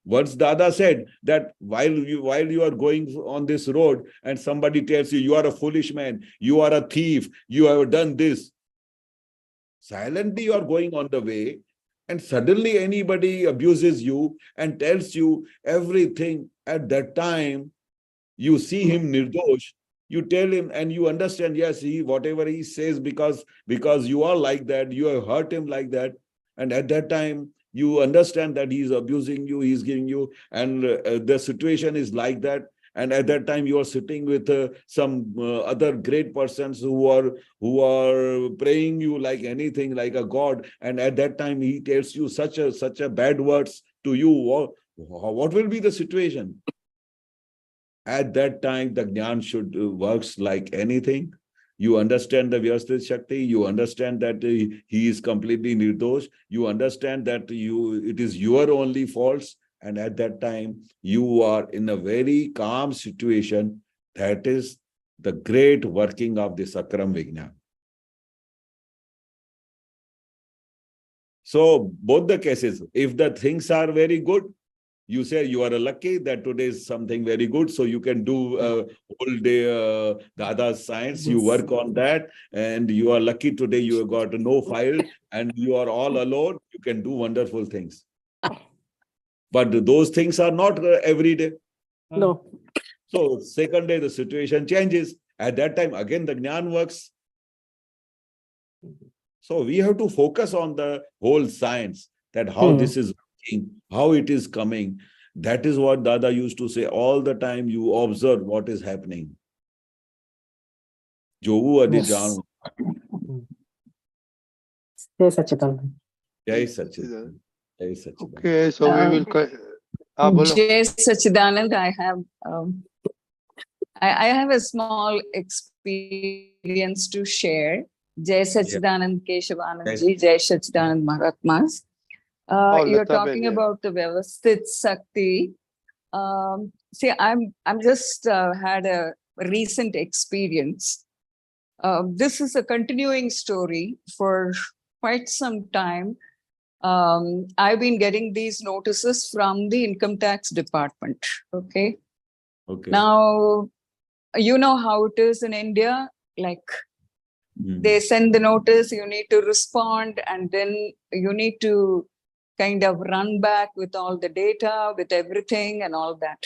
Once Dada said that while you are going on this road and somebody tells you, you are a foolish man, you are a thief, you have done this. Silently you are going on the way, and suddenly anybody abuses you and tells you everything. At that time, you see him nirdosh, you tell him and you understand, yes, whatever he says, because you are like that, you have hurt him like that. And at that time, you understand that he is abusing you, he is giving you, and the situation is like that. And at that time, you are sitting with some other great persons who are praying you like anything, like a god. And at that time, he tells you such a bad words to you. What will be the situation? At that time, the Jnana should works like anything. You understand the Vyavasthit Shakti, you understand that he is completely nirdosh, you understand that it is your only faults, and at that time, you are in a very calm situation. That is the great working of the Sakram Vijnana. So both the cases, if the things are very good, you say you are lucky that today is something very good. So you can do whole day Dada's science. You work on that and you are lucky today you have got no file and you are all alone. You can do wonderful things. But those things are not every day. No. So second day, the situation changes. At that time, again, the Jnana works. So we have to focus on the whole science, that how this is working, how it is coming. That is what Dada used to say all the time. You observe what is happening. Jogu adi janu. Jai Sachidanand. Jai Sachidanand. Jai Sachidanand. Okay, so we will. Jai Sachidanand, I have a small experience to share. Jai Sachidanand Keshavanandji, Jai Sachidanand Mahatmas. You're talking about the Vyavasthit Shakti. See, I'm just had a recent experience. This is a continuing story for quite some time. I've been getting these notices from the income tax department. Okay. Now, you know how it is in India, like they send the notice, you need to respond, and then you need to kind of run back with all the data, with everything and all that.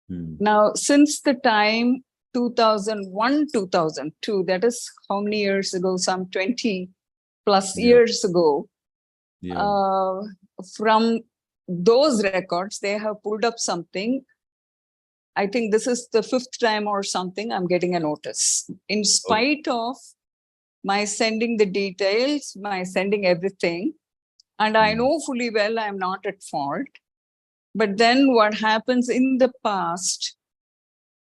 Now, since the time 2001, 2002, that is how many years ago, some 20 plus years ago, from those records, they have pulled up something. I think this is the 5th time or something I'm getting a notice. In spite of my sending the details, my sending everything, and I know fully well I'm not at fault. But then what happens in the past,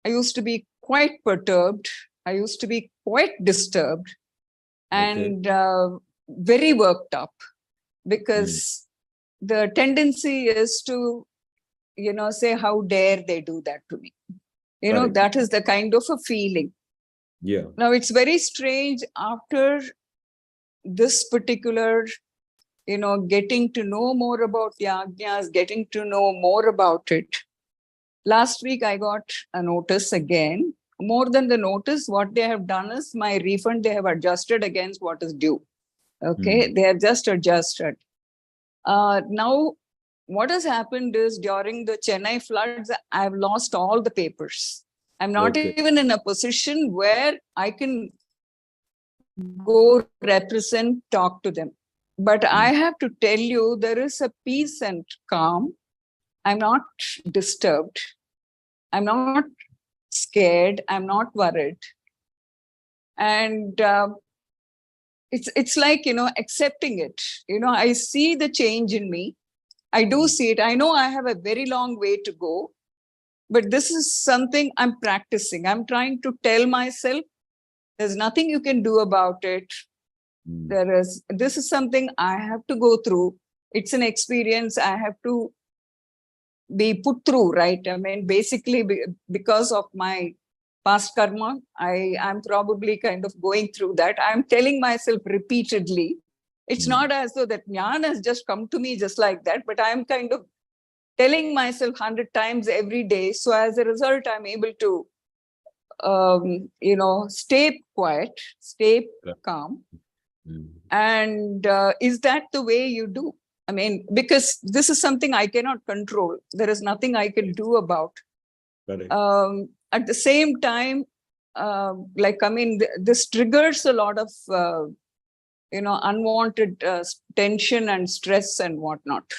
I used to be quite perturbed. I used to be quite disturbed and very worked up, because the tendency is to, you know, say, how dare they do that to me? You know, that is the kind of a feeling. Yeah. Now, it's very strange after this particular, you know, getting to know more about the Agnas, getting to know more about it. Last week, I got a notice again. More than the notice, what they have done is my refund, they have adjusted against what is due. Okay, they have just adjusted. Now, what has happened is during the Chennai floods, I've lost all the papers. I'm not even in a position where I can go represent, talk to them. But I have to tell you, there is a peace and calm. I'm not disturbed. I'm not scared. I'm not worried. And it's like, you know, accepting it. You know, I see the change in me. I do see it. I know I have a very long way to go, but this is something I'm practicing. I'm trying to tell myself, there's nothing you can do about it. This is something I have to go through. It's an experience I have to be put through, right? I mean, basically, because of my past karma, I'm probably kind of going through that. I'm telling myself repeatedly, it's not as though that jnana has just come to me just like that, but I'm kind of telling myself 100 times every day. So as a result, I'm able to, you know, stay quiet, stay calm. And is that the way you do? I mean, because this is something I cannot control. There is nothing I can do about. At the same time, like, I mean, this triggers a lot of, you know, unwanted tension and stress and whatnot.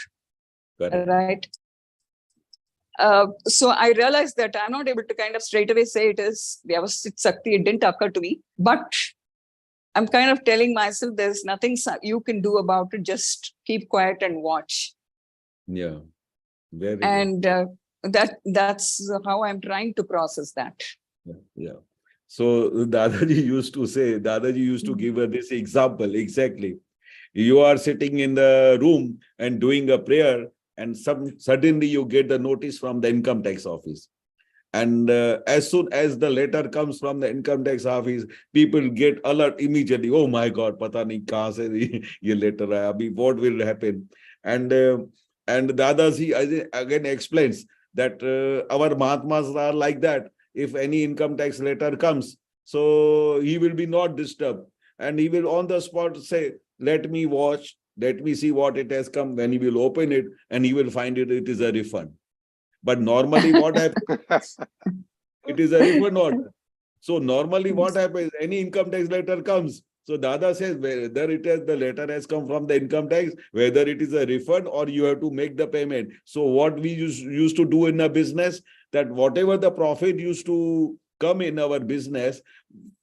Right? So I realized that I'm not able to kind of straight away say it is Vyavasthit Shakti. It didn't occur to me, but I'm kind of telling myself there's nothing you can do about it. Just keep quiet and watch. Yeah. Very and that's how I'm trying to process that. Yeah. So Dadaji used to say, Dadaji used to give her this example exactly. You are sitting in the room and doing a prayer, and suddenly you get the notice from the income tax office. And as soon as the letter comes from the income tax office, people get alert immediately. Oh my God, pata nahi kahan se ye letter aaya, abhi what will happen? And Dadaji again explains that our Mahatmas are like that. If any income tax letter comes, so he will be not disturbed, and he will on the spot say, "Let me watch, let me see what it has come." When he will open it, and he will find it is a refund. But normally, what happens? It is a refund order. So normally, what happens? Any income tax letter comes. So Dada says whether it is the letter has come from the income tax, whether it is a refund or you have to make the payment. So what we used to do in a business, that whatever the profit used to come in our business,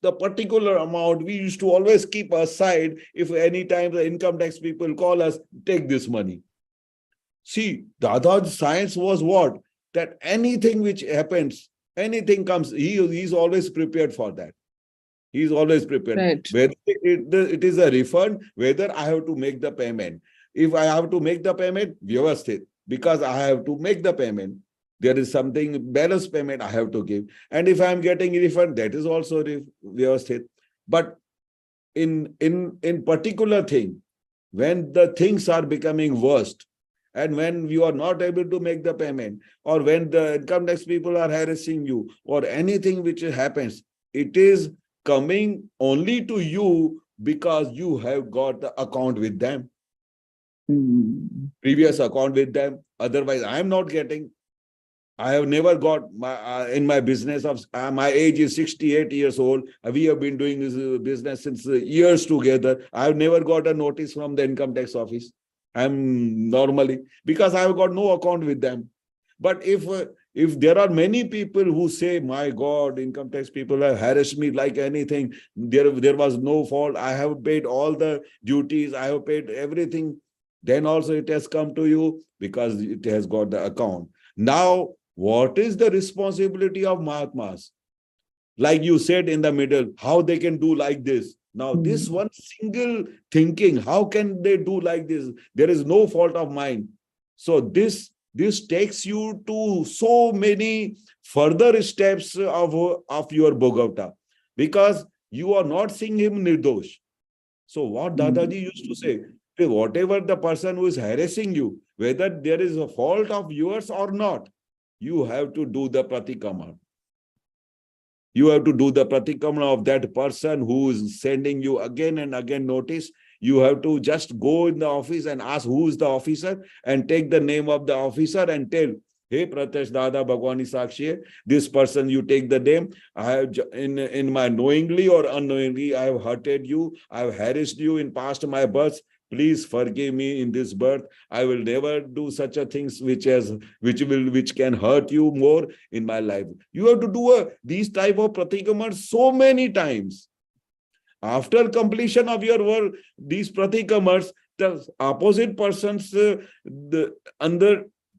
the particular amount we used to always keep aside. If any time the income tax people call us, take this money. See, Dada's science was what? That anything which happens, anything comes, he's always prepared for that. He's always prepared. Right. Whether it is a refund, whether I have to make the payment. If I have to make the payment, Vyavasthit, because I have to make the payment. There is something, balance payment I have to give. And if I'm getting a refund, that is also Vyavasthit. But in particular thing, when the things are becoming worst, and when you are not able to make the payment, or when the income tax people are harassing you, or anything which happens, it is coming only to you because you have got the account with them, previous account with them. Otherwise, I am not getting. I have never got in my business of my age is 68 years old. We have been doing this business since years together. I have never got a notice from the income tax office. I'm normally, because I have got no account with them. But if there are many people who say, my God, income tax people have harassed me like anything, there was no fault, I have paid all the duties, I have paid everything, then also it has come to you because it has got the account. Now, what is the responsibility of Mahatmas? Like you said in the middle, how they can do like this. Now, this one single thinking, how can they do like this? There is no fault of mine. So this takes you to so many further steps of your Bhagavata, because you are not seeing him nirdosh. So what Dadaji used to say, whatever the person who is harassing you, whether there is a fault of yours or not, you have to do the Pratikraman. You have to do the Pratikraman of that person who is sending you again and again notice. You have to just go in the office and ask who is the officer and take the name of the officer and tell, hey, Pratash Dada Bhagwan Sakshi, this person, you take the name. I have in my knowingly or unknowingly, I have hurted you. I have harassed you in past my births. Please forgive me in this birth. I will never do such a things which can hurt you more in my life. You have to do these type of Pratikraman so many times. After completion of your work, these Pratikramans, the opposite person's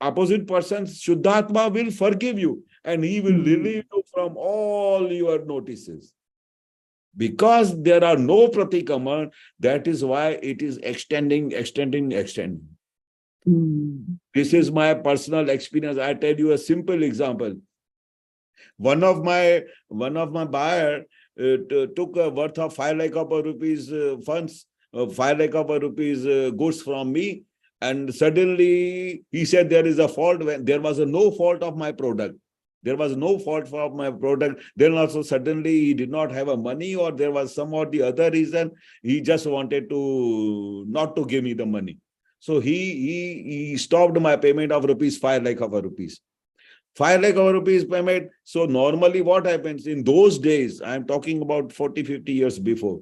opposite person's Shuddhatma will forgive you, and he will relieve you from all your notices. Because there are no Pratikraman, that is why it is extending. This is my personal experience. I tell you a simple example. One of my buyer took a worth of 5 lakh rupees funds, 5 lakh rupees goods from me, and suddenly he said there is a fault when there was no fault of my product. There was no fault for my product. Then also suddenly he did not have a money, or there was some or the other reason. He just wanted to not to give me the money. So he stopped my payment of 5 lakh rupees. 5 lakh rupees payment. So normally what happens in those days, I'm talking about 40, 50 years before.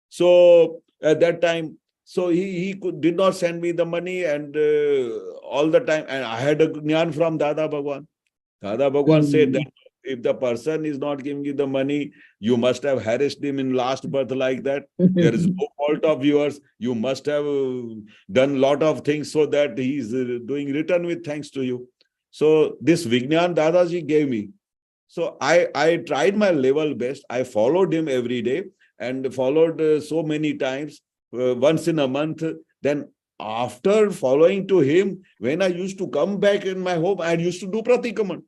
So at that time, so he did not send me the money, and all the time, and I had a jnana from Dada Bhagwan. Dada Bhagwan said that if the person is not giving you the money, you must have harassed him in last birth like that. There is no fault of yours. You must have done a lot of things so that he is doing return with thanks to you. So this Vignan Dadaji gave me. So I tried my level best. I followed him every day and followed so many times, once in a month. Then after following to him, when I used to come back in my home, I used to do Pratikraman.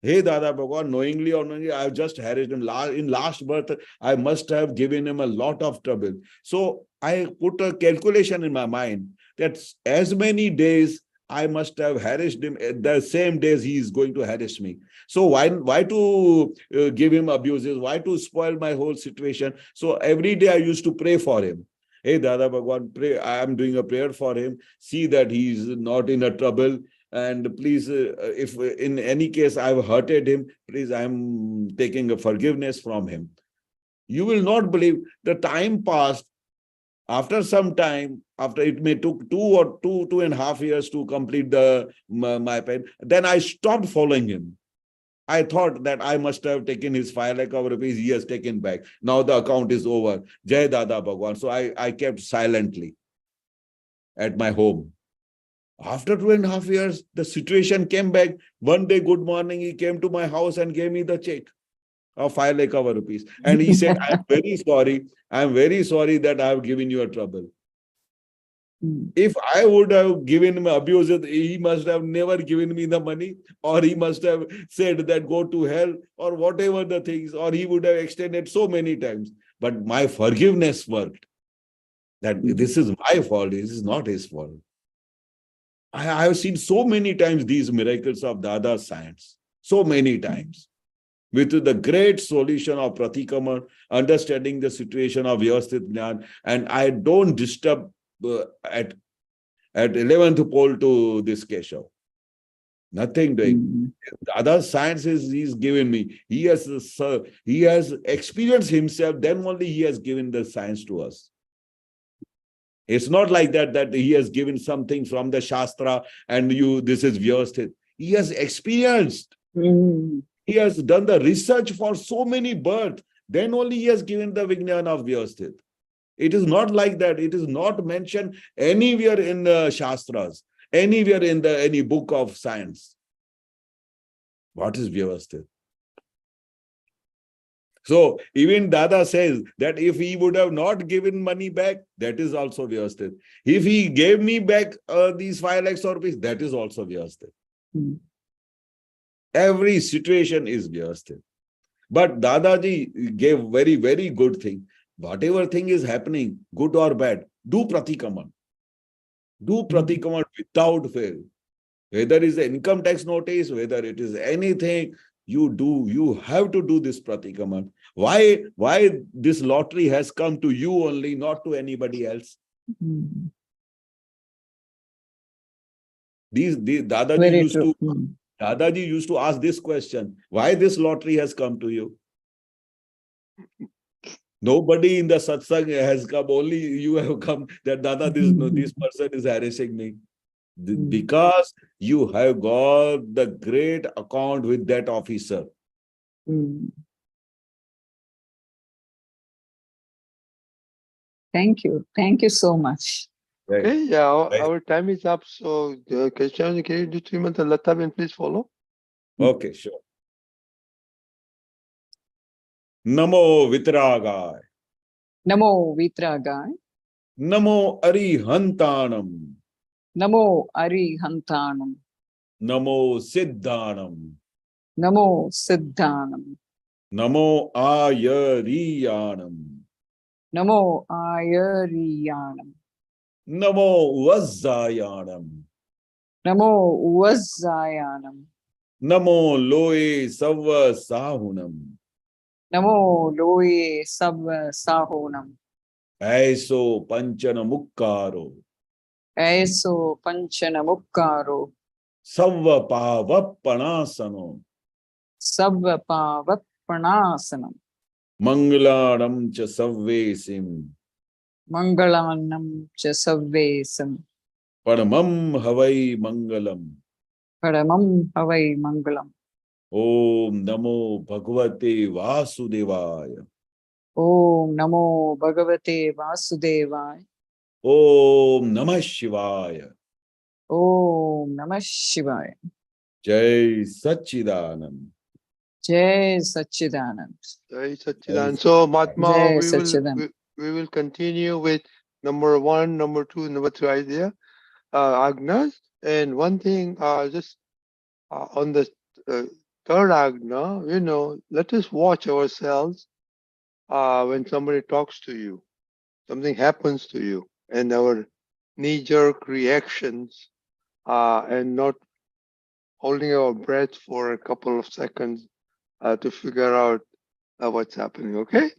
Hey Dada Bhagwan, knowingly or unknowingly, I've just harassed him. In last birth, I must have given him a lot of trouble. So I put a calculation in my mind that as many days I must have harassed him, at the same days he is going to harass me. So why to give him abuses? Why to spoil my whole situation? So every day I used to pray for him. Hey Dada Bhagwan, pray. I am doing a prayer for him. See that he is not in a trouble. And please, if in any case I've hurted him, please, I'm taking a forgiveness from him. You will not believe the time passed. After some time, after it may took 2.5 years to complete my pen, then I stopped following him. I thought that I must have taken his 5 lakh rupees. He has taken back. Now the account is over. Jai Dada Bhagwan. So I kept silently at my home. After 2.5 years, the situation came back. One day, good morning, he came to my house and gave me the check of 5 lakh rupees. And he said, I'm very sorry. I'm very sorry that I have given you a trouble. If I would have given him abuse, he must have never given me the money, or he must have said that go to hell, or whatever the things, or he would have extended so many times. But my forgiveness worked. That this is my fault. This is not his fault. I have seen so many times these miracles of Dada's science, so many times, with the great solution of Pratikraman, understanding the situation of Vyavasthit Jnana, and I don't disturb at 11th pole to this Keshav. Nothing doing. Dada's science he's given me. He has experienced himself, then only he has given the science to us. It's not like that he has given something from the Shastra and this is Vyavasthit. He has experienced. He has done the research for so many births. Then only he has given the Vijnana of Vyavasthit. It is not like that. It is not mentioned anywhere in the Shastras, anywhere in any book of science. What is Vyavasthit? So even Dada says that if he would have not given money back, that is also Vyavasthit. If he gave me back these 5 lakhs rupees, that is also Vyavasthit. Every situation is Vyavasthit. But Dadaji gave very, very good thing. Whatever thing is happening, good or bad, do Pratikraman. Do Pratikraman without fail. Whether it is an income tax notice, whether it is anything, you have to do this Pratikraman. Why this lottery has come to you only, not to anybody else? Dadaji used to ask this question, why this lottery has come to you? Nobody in the Satsang has come, only you have come that Dada, this person is harassing me. Because you have got the great account with that officer. Thank you. Thank you so much. Right. Okay, yeah, our time is up. So, Keshavanandji, can you do 3 months and Lataben, please follow? Okay, sure. Namo Vitragay. Namo Vitragai. Namo Arihantanam. Namo Arihantanam. Namo Siddhanam. Namo Siddhanam. Namo Ayariyanam. Namo Ayariyanam. Namo Vazzayanam. Namo Vazzayanam. Namo Loe Savva Sahunam. Namo Loe Savva Sahonam. Aiso Panchana Mukkaro. Aiso Panchana Mukkaro. Savva Pavapanasano. Savva Pavappanasanam. Mangalanam cha Savvesim. Mangalanam cha Savvesam. Paramam Havai Mangalam. Paramam Havai Mangalam. Om Namo Bhagavate Vasudevaya. Om Namo Bhagavate Vasudevaya. Om Namah Shivaya. Om Namah Shivaya. Jai Satchidanand. Jai Satchidanand. Jai Satchidanand. So, Mahatma, Jai we Satchidanand. will continue with number 1, number 2, number 3 idea, Agnas. And one thing, just on the third Agna, let us watch ourselves when somebody talks to you, something happens to you, and our knee-jerk reactions, and not holding our breath for a couple of seconds to figure out what's happening. Okay?